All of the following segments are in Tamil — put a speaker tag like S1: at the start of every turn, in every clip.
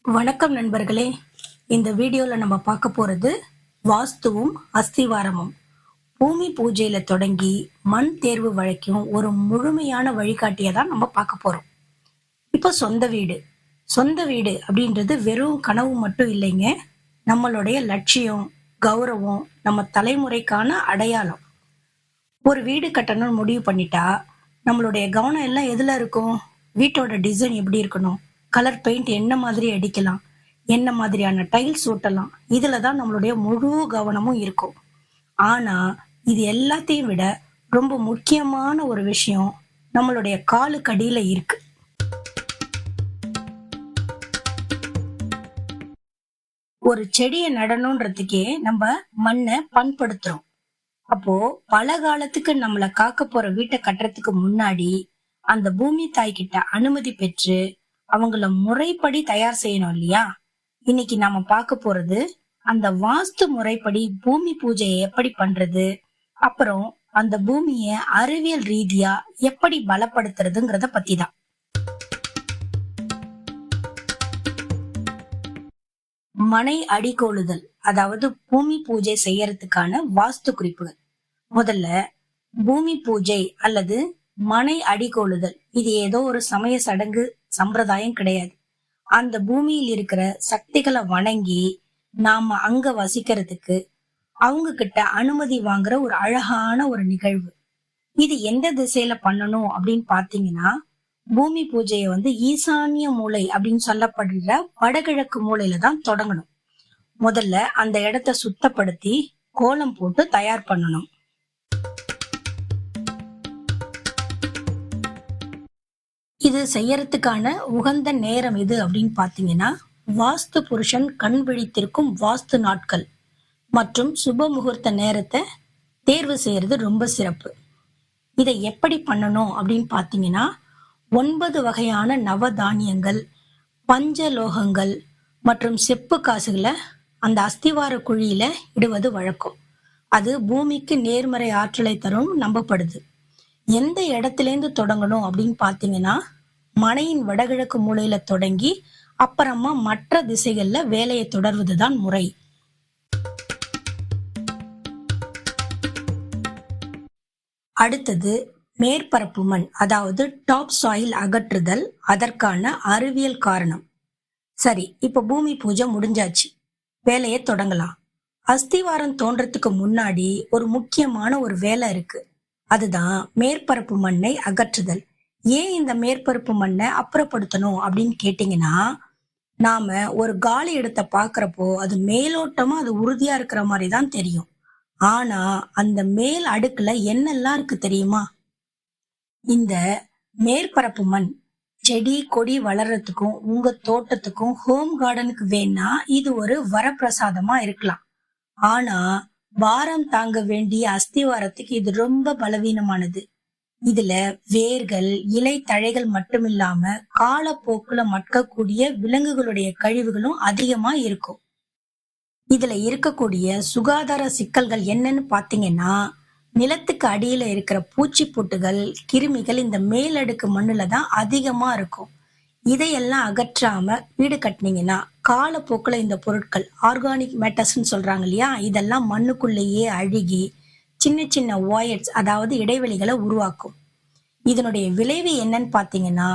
S1: வணக்கம் நண்பர்களே. இந்த வீடியோல நம்ம பார்க்க போறது வாஸ்துவும் அஸ்திவாரமும். பூமி பூஜையில தொடங்கி மண் தேர்வு வரைக்கும் ஒரு முழுமையான வழிகாட்டியை தான் நம்ம பார்க்க போறோம். இப்போ சொந்த வீடு அப்படின்றது வெறும் கனவு மட்டும் இல்லைங்க. நம்மளுடைய லட்சியம், கௌரவம், நம்ம தலைமுறைக்கான அடையாளம். ஒரு வீடு கட்டணும்னு முடிவு பண்ணிட்டா நம்மளுடைய கவனம் எல்லாம் எதுல இருக்கும்? வீட்டோட டிசைன் எப்படி இருக்கணும், கலர் பெயிண்ட் என்ன மாதிரி அடிக்கலாம், என்ன மாதிரியான டைல்ஸ் ஓட்டலாம், இதுலதான் நம்மளுடைய முழு கவனமும் இருக்கும். ஆனா இது எல்லாத்தையும் விட ரொம்ப முக்கியமான ஒரு விஷயம் நம்மளுடைய காலுக்கு அடியில இருக்கு. ஒரு செடியை நடணும்ன்றதுக்கே நம்ம மண்ணை பண்படுத்துறோம். அப்போ பல காலத்துக்கு நம்மள காக்க போற வீட்டை கட்டுறதுக்கு முன்னாடி அந்த பூமி தாய் கிட்ட அனுமதி பெற்று அவங்கள முறைப்படி தயார் செய்யணும் இல்லையா? இன்னைக்கு நாம பார்க்க போறது அந்த வாஸ்து முறைப்படி பூமி பூஜையை எப்படி பண்றது, அப்புறம் அந்த பூமிய அறிவியல் ரீதியா எப்படி பலப்படுத்துறதுங்கிறத பத்தி தான். மனை அடிக்கோளுதல், அதாவது பூமி பூஜை செய்யறதுக்கான வாஸ்து குறிப்புகள். முதல்ல பூமி பூஜை அல்லது மனை அடிக்கோளுதல் இது ஏதோ ஒரு சமய சடங்கு சம்பிரதாயம் கிடையாது. அந்த பூமியில் இருக்கிற சக்திகளை வணங்கி நாம அங்க வசிக்கிறதுக்கு அவங்க கிட்ட அனுமதி வாங்குற ஒரு அழகான ஒரு நிகழ்வு. இது எந்த திசையில பண்ணணும் அப்படின்னு பாத்தீங்கன்னா, பூமி பூஜையை ஈசான்ய மூலை அப்படின்னு சொல்லப்படுற வடகிழக்கு மூலையில தான் தொடங்கணும். முதல்ல அந்த இடத்த சுத்தப்படுத்தி கோலம் போட்டு தயார் பண்ணணும். இது செய்யறதுக்கான உகந்த நேரம் எது அப்படின்னு பாத்தீங்கன்னா, வாஸ்து புருஷன் கண் விழித்திருக்கும் வாஸ்து நாட்கள் மற்றும் சுப முகூர்த்த நேரத்தை தேர்வு செய்யறது ரொம்ப சிறப்பு. இதை எப்படி பண்ணணும் அப்படின்னு பாத்தீங்கன்னா, 9 வகையான நவதானியங்கள், பஞ்சலோகங்கள் மற்றும் செப்பு காசுகளை அந்த அஸ்திவார குழியில இடுவது வழக்கம். அது பூமிக்கு நேர்மறை ஆற்றலை தரும் நம்பப்படுது. எந்த இடத்திலேருந்து தொடங்கணும் அப்படின்னு பாத்தீங்கன்னா, மனையின் வடகிழக்கு மூலையில தொடங்கி அப்புறமா மற்ற திசைகள்ல வேலையை தொடர்வதுதான் முறை. அடுத்தது மேற்பரப்பு மண், அதாவது டாப் சாயில் அகற்றுதல், அதற்கான அறிவியல் காரணம். சரி, இப்ப பூமி பூஜை முடிஞ்சாச்சு, வேலையை தொடங்கலாம். அஸ்திவாரம் தோன்றதுக்கு முன்னாடி ஒரு முக்கியமான ஒரு வேலை இருக்கு. அதுதான் மேற்பரப்பு மண்ணை அகற்றுதல். ஏன் இந்த மேற்பரப்பு மண்ணை அப்புறப்படுத்தணும் அப்படின்னு கேட்டீங்கன்னா, நாம ஒரு காலி இடத்தை பாக்குறப்போ அது மேலோட்டமா அது உறுதியா இருக்கிற மாதிரி தான் தெரியும். ஆனா அந்த மேல் அடுக்குல என்னெல்லாம் இருக்கு தெரியுமா? இந்த மேற்பரப்பு மண் செடி கொடி வளர்றதுக்கும் உங்க தோட்டத்துக்கும் ஹோம் கார்டனுக்கு வேணா இது ஒரு வரப்பிரசாதமா இருக்கலாம். ஆனா பாரம் தாங்க வேண்டிய அஸ்திவாரத்துக்கு இது ரொம்ப பலவீனமானது. இதுல வேர்கள், இலை தழைகள் மட்டும் இல்லாம காலப்போக்குல மட்கக்கூடிய விலங்குகளுடைய கழிவுகளும் அதிகமா இருக்கும். இதுல இருக்கக்கூடிய சுகாதார சிக்கல்கள் என்னன்னு பாத்தீங்கன்னா, நிலத்துக்கு அடியில இருக்கிற பூச்சி பொட்டுகள், கிருமிகள் இந்த மேலடுக்கு மண்ணுல தான் அதிகமா இருக்கும். இதையெல்லாம் அகற்றாம வீடு கட்டினீங்கன்னா காலப்போக்குல இந்த பொருட்கள், ஆர்கானிக் மேட்டர்ஸ்ன்னு சொல்றாங்க இல்லையா, இதெல்லாம் மண்ணுக்குள்ளேயே அழுகி சின்ன சின்ன வாய்ட்ஸ், அதாவது இடைவெளிகளை உருவாக்கும். இதனுடைய விளைவு என்னன்னு பாத்தீங்கன்னா,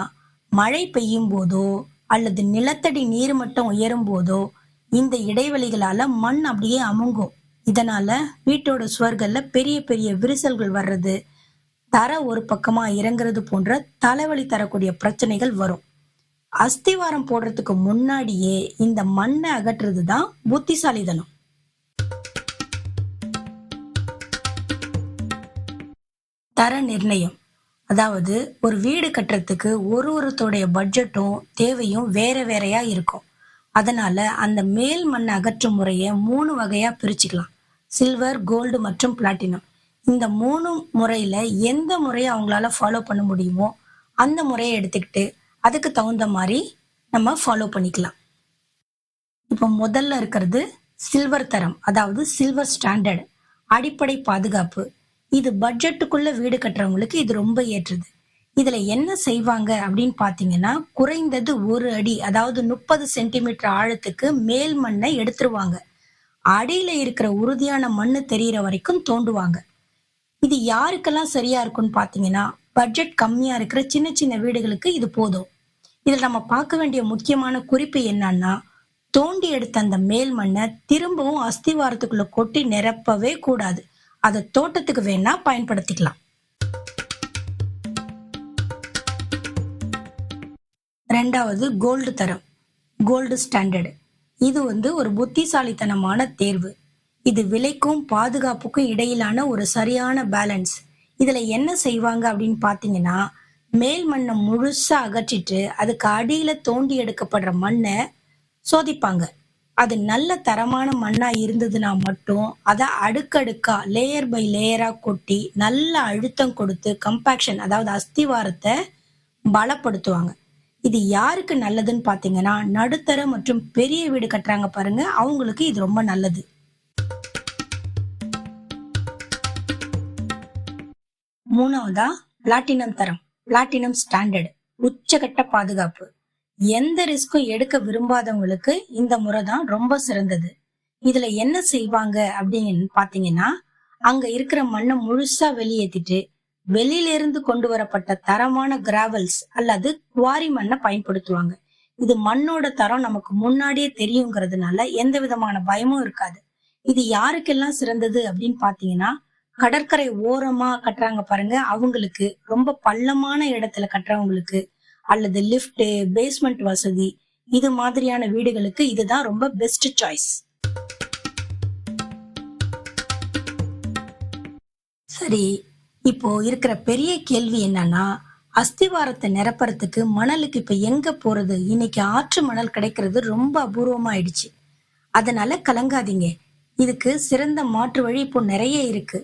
S1: மழை பெய்யும் போதோ அல்லது நிலத்தடி நீர்மட்டம் உயரும் போதோ இந்த இடைவெளிகளால மண் அப்படியே அமுங்கும். இதனால வீட்டோட சுவர்கள்ல பெரிய பெரிய விரிசல்கள் வர்றது, தர ஒரு பக்கமா இறங்குறது போன்ற தலைவலி தரக்கூடிய பிரச்சனைகள் வரும். அஸ்திவாரம் போடுறதுக்கு முன்னாடியே இந்த மண்ணை அகற்றுறது தான் புத்திசாலிதனம். தர நிர்ணயம், அதாவது ஒரு வீடு கட்டுறதுக்கு ஒருத்தருடைய பட்ஜெட்டும் தேவையும் வேற வேறையா இருக்கும். அதனால அந்த மேல் மண் அகற்றும் முறையை 3 வகையா பிரிச்சுக்கலாம்: சில்வர், கோல்டு மற்றும் பிளாட்டினம். இந்த 3 முறையில எந்த முறையை அவங்களால ஃபாலோ பண்ண முடியுமோ அந்த முறையை எடுத்துக்கிட்டு அதுக்கு தகுந்த மாதிரி நம்ம ஃபாலோ பண்ணிக்கலாம். இப்போ முதல்ல இருக்கிறது சில்வர் தரம், அதாவது சில்வர் ஸ்டாண்டர்ட், அடிப்படை பாதுகாப்பு. இது பட்ஜெட்டுக்குள்ள வீடு கட்டுறவங்களுக்கு இது ரொம்ப ஏற்றது. இதுல என்ன செய்வாங்க அப்படின்னு பாத்தீங்கன்னா, குறைந்தது 1 அடி, அதாவது 30 சென்டிமீட்டர் ஆழத்துக்கு மேல் மண்ணை எடுத்துருவாங்க. அடியில இருக்கிற உறுதியான மண்ணு தெரியற வரைக்கும் தோண்டுவாங்க. இது யாருக்கெல்லாம் சரியா இருக்கும்னு பாத்தீங்கன்னா, பட்ஜெட் கம்மியா இருக்கிற சின்ன சின்ன வீடுகளுக்கு இது போதும். இதுல நம்ம பார்க்க வேண்டிய முக்கியமான குறிப்பு என்னன்னா, தோண்டி எடுத்த அந்த மேல் மண்ணை திரும்பவும் அஸ்திவாரத்துக்குள்ள கொட்டி நிரப்பவே கூடாது. அதை தோட்டத்துக்கு வேணா பயன்படுத்திக்கலாம். ரெண்டாவது, கோல்டு தரம், கோல்டு ஸ்டாண்டர்டு. இது ஒரு புத்திசாலித்தனமான தேர்வு. இது விலைக்கும் பாதுகாப்புக்கும் இடையிலான ஒரு சரியான பேலன்ஸ். இதுல என்ன செய்வாங்க அப்படின்னு பாத்தீங்கன்னா, மேல் மண்ணை முழுசா அகற்றிட்டு அதுக்கு அடியில தோண்டி எடுக்கப்படுற மண்ணை சோதிப்பாங்க. அது நல்ல தரமான மண்ணா இருந்ததுன்னா மட்டும் அதை அடுக்கடுக்கா, லேயர் பை லேயரா கொட்டி நல்ல அழுத்தம் கொடுத்து கம்பாக்ஷன், அதாவது அஸ்திவாரத்தை பலப்படுத்துவாங்க. இது யாருக்கு நல்லதுன்னு பாத்தீங்கன்னா, நடுத்தர மற்றும் பெரிய வீடு கட்டுறாங்க பாருங்க, அவங்களுக்கு இது ரொம்ப நல்லது. மூணாவதா, பிளாட்டினம் தரம், பிளாட்டினம் ஸ்டாண்டர்டு, உச்சகட்ட பாதுகாப்பு. எந்த ரிஸ்க்கும் எடுக்க விரும்பாதவங்களுக்கு இந்த முறை தான் ரொம்ப சிறந்தது. இதுல என்ன செய்வாங்க அப்படின்னு பாத்தீங்கன்னா, அங்க இருக்கிற மண்ணை முழுசா வெளியேற்றிட்டு வெளியில இருந்து கொண்டு வரப்பட்ட தரமான கிராவல்ஸ் அல்லது குவாரி மண்ணை பயன்படுத்துவாங்க. இது மண்ணோட தரம் நமக்கு முன்னாடியே தெரியுங்கிறதுனால எந்த விதமான பயமும் இருக்காது. இது யாருக்கெல்லாம் சிறந்தது அப்படின்னு பாத்தீங்கன்னா, கடற்கரை ஓரமா கட்டுறாங்க பாருங்க, அவங்களுக்கு, ரொம்ப பள்ளமான இடத்துல கட்டுறவங்களுக்கு, அல்லது லிஃப்ட், பேஸ்மெண்ட் வசதி, இது மாதிரியான வீடுகளுக்கு இதுதான் ரொம்ப பெஸ்ட் சாய்ஸ். சரி, இப்போ இருக்கிற பெரிய கேள்வி என்னன்னா, அஸ்திவாரத்தை நிரப்புறதுக்கு மணலுக்கு இப்ப எங்க போறது? இன்னைக்கு ஆற்று மணல் கிடைக்கிறது ரொம்ப அபூர்வமாயிடுச்சு. அதனால கலங்காதீங்க, இதுக்கு சிறந்த மாற்று வழி இப்போ நிறைய இருக்கு.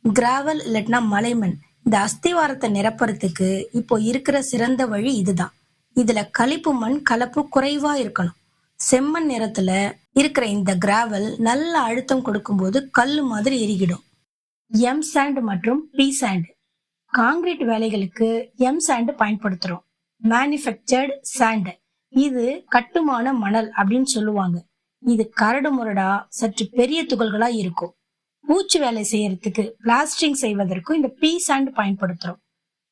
S1: கிராவல் இல்லட்னா மலைமண். இந்த அஸ்திவாரத்தை நிரப்புறதுக்கு இப்போ இருக்கிற சிறந்த வழி இதுதான். இதுல களிப்பு மண் கலப்பு குறைவா இருக்கணும். செம்மண் நிறத்துல இருக்கிற இந்த கிராவல் நல்ல அழுத்தம் கொடுக்கும்போது கல்லு மாதிரி எரிகிடும். எம் சாண்ட் மற்றும் பி சாண்ட். காங்கிரீட் வேலைகளுக்கு எம் சாண்ட் பயன்படுத்துறோம். மேனுஃபேக்சர்டு சாண்ட், இது கட்டுமான மணல் அப்படின்னு சொல்லுவாங்க. இது கரடு முரடா சற்று பெரிய துகள்களா இருக்கும். பூச்சி வேலை செய்யறதுக்கு, பிளாஸ்டரிங் செய்வதற்கும் இந்த பி சாண்ட் பயன்படுத்துறோம்.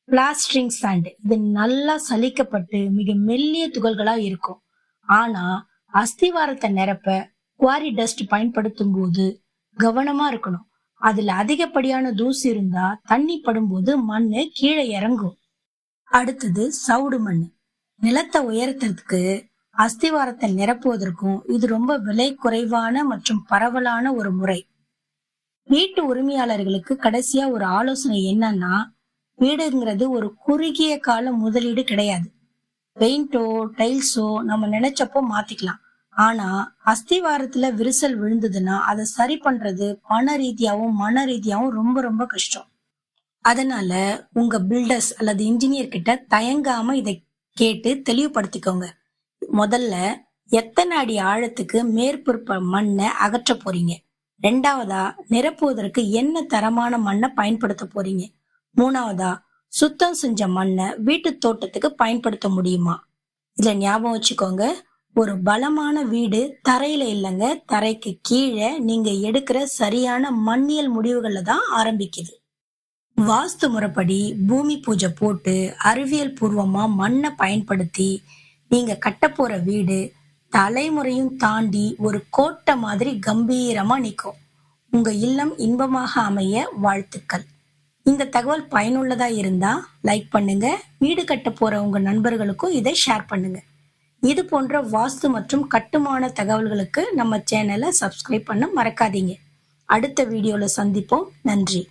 S1: பிளாஸ்டரிங் சாண்ட் இது நல்லா சலிக்கப்பட்டு மிக மெல்லிய துகள்களா இருக்கும். ஆனா அஸ்திவாரத்தை நிரப்ப குவாரி டஸ்ட் பயன்படுத்தும் போது கவனமா இருக்கணும். அதுல அதிகப்படியான தூசி இருந்தா தண்ணி படும்போது மண்ணு கீழே இறங்கும். அடுத்தது சவுடு மண். நிலத்தை உயர்த்துறதுக்கு, அஸ்திவாரத்தை நிரப்புவதற்கும் இது ரொம்ப விலை குறைவான மற்றும் பரவலான ஒரு முறை. வீட்டு உரிமையாளர்களுக்கு கடைசியா ஒரு ஆலோசனை என்னன்னா, வீடுங்கிறது ஒரு குறுகிய கால முதலீடு கிடையாது. பெயிண்டோ டைல்ஸோ நம்ம நினைச்சப்போ மாத்திக்கலாம். ஆனா அஸ்திவாரத்துல விரிசல் விழுந்ததுன்னா அதை சரி பண்றது பண ரீதியாவும் மன ரீதியாவும் ரொம்ப ரொம்ப கஷ்டம். அதனால உங்க பில்டர்ஸ் அல்லது இன்ஜினியர் கிட்ட தயங்காம இதை கேட்டு தெளிவுபடுத்திக்கோங்க. முதல்ல, எத்தனை அடி ஆழத்துக்கு மேற்புற மண்ணை அகற்ற போறீங்க? ரெண்டாவதா, நிரப்புவதற்கு என்ன தரமான மண்ணை பயன்படுத்த போறீங்க? மூணாவதா, சுத்தம் செஞ்ச மண்ணை வீட்டு தோட்டத்துக்கு பயன்படுத்த முடியுமா? இதுல ஞாபகம் வச்சுக்கோங்க, ஒரு பலமான வீடு தரையில இல்லைங்க, தரைக்கு கீழே நீங்க எடுக்கிற சரியான மண்ணியல் முடிவுகள்ல தான் ஆரம்பிக்குது. வாஸ்து முறைப்படி பூமி பூஜை போட்டு அறிவியல் பூர்வமா மண்ணை பயன்படுத்தி நீங்க கட்ட போற வீடு தலைமுறையும் தாண்டி ஒரு கோட்டை மாதிரி கம்பீரமா நிற்கும். உங்க இல்லம் இன்பமாக அமைய வாழ்த்துக்கள். இந்த தகவல் பயனுள்ளதா இருந்தா லைக் பண்ணுங்க. வீடு கட்ட போற உங்க நண்பர்களுக்கும் இதை ஷேர் பண்ணுங்க. இது போன்ற வாஸ்து மற்றும் கட்டுமான தகவல்களுக்கு நம்ம சேனலை சப்ஸ்கிரைப் பண்ண மறக்காதீங்க. அடுத்த வீடியோல சந்திப்போம். நன்றி.